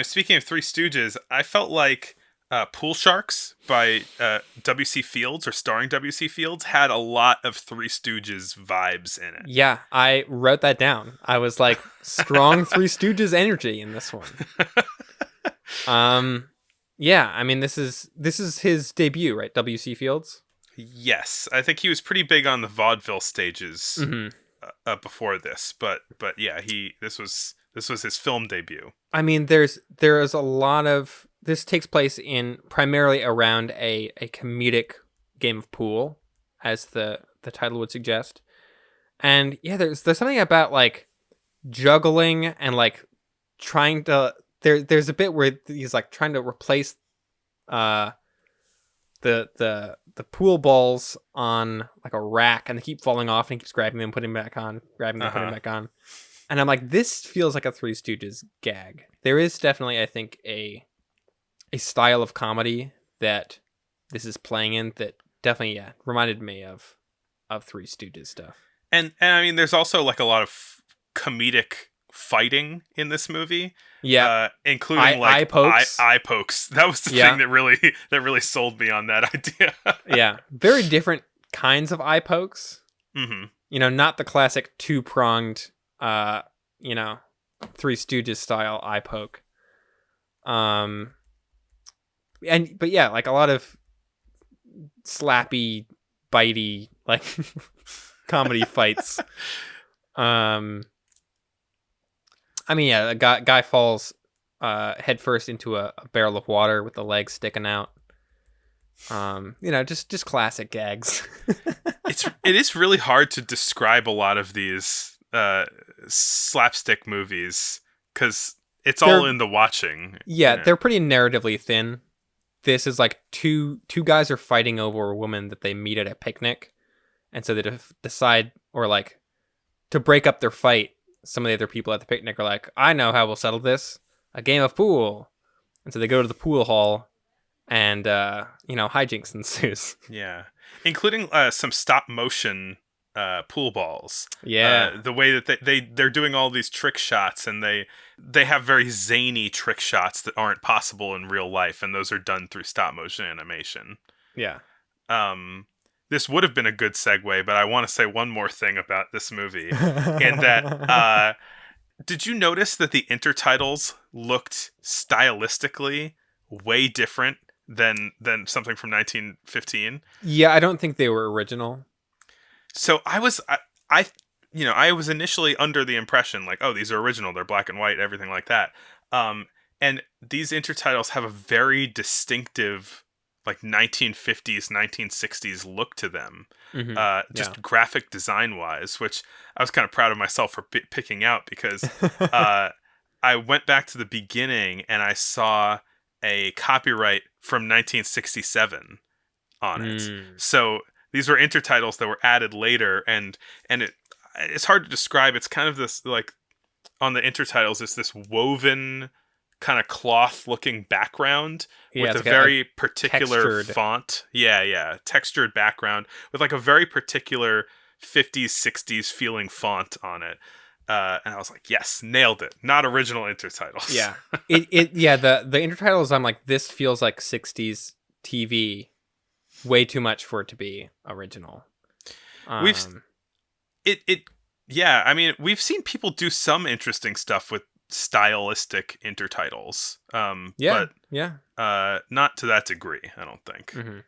Speaking of Three Stooges, I felt like Pool Sharks by W.C. Fields, or starring W.C. Fields, had a lot of Three Stooges vibes in Yeah, I wrote that down. I was like, strong Three Stooges energy in this one. it. Um, yeah, I mean this is his debut, right? W.C. Fields. Yes, I think he was pretty big on the vaudeville stages Hmm. before this, but yeah, he this was his film debut. I mean, there is a lot of this takes place in primarily around a comedic game of pool, as the title would suggest. And yeah, there's something about like juggling and like trying to there's a bit where he's like trying to replace uh the pool balls on like a rack, and they keep falling off, and he keeps grabbing them, putting them back on, grabbing them, Uh putting them huh. back on. And I'm like, this feels like a Three Stooges gag. There is definitely, I think, a style of comedy that this is playing in that definitely, yeah, reminded me of Three Stooges stuff. And I mean, there's also like a lot of comedic fighting in this movie, Yeah, including eye like pokes. eye pokes. That was the thing Yeah, that really sold me on that idea. yeah, very different kinds of eye pokes. Hmm. Not the classic two pronged, uh, you know, Three Stooges style eye poke. Um, and but yeah, like a lot of slappy, bitey, like comedy fights. Um, I mean, yeah, a guy falls headfirst into a barrel of water with the legs sticking out. Just classic gags. It is really hard to describe a lot of these slapstick movies because it's all they're in the watching. Yeah, they're pretty narratively thin. This is like two guys are fighting over a woman that they meet at a picnic, and so they decide, or like, to break up their fight. Some of the other people at the picnic are like, "I know how we'll settle this: a game of pool." And so they go to the pool hall, and hijinks ensues. Yeah, including some stop motion pool balls. Yeah, The way that they're doing all these trick shots, and they have very zany trick shots that aren't possible in real life, and those are done through stop motion animation. yeah. Um, this would have been a good segue, but I want to say one more thing about this movie, in that did you notice that the intertitles looked stylistically way different than something from 1915? Yeah, I don't think they were original. So I I was initially under the impression like, oh, these are original, they're black and white, everything like that. Um, and these intertitles have a very distinctive like 1950s, 1960s look to them. Yeah. Just graphic design wise, which I was kind of proud of myself for picking out because uh, I went back to the beginning and I saw a copyright from 1967 on it. Mm. So these were intertitles that were added later, and it's hard to describe. It's kind of this like on the intertitles, it's this woven kind of cloth looking background Yeah, with it's a like a very particular textured. font. Yeah, yeah, textured background with like a very particular 50s 60s feeling font on it. And I was like, yes, nailed it. Not original intertitles. Yeah. Yeah, the intertitles, I'm like, this feels like 60s TV, way too much for it to be original. We've Um it yeah, I mean, we've seen people do some interesting stuff with stylistic intertitles. yeah, But yeah. not to that degree, I don't think. Hmm.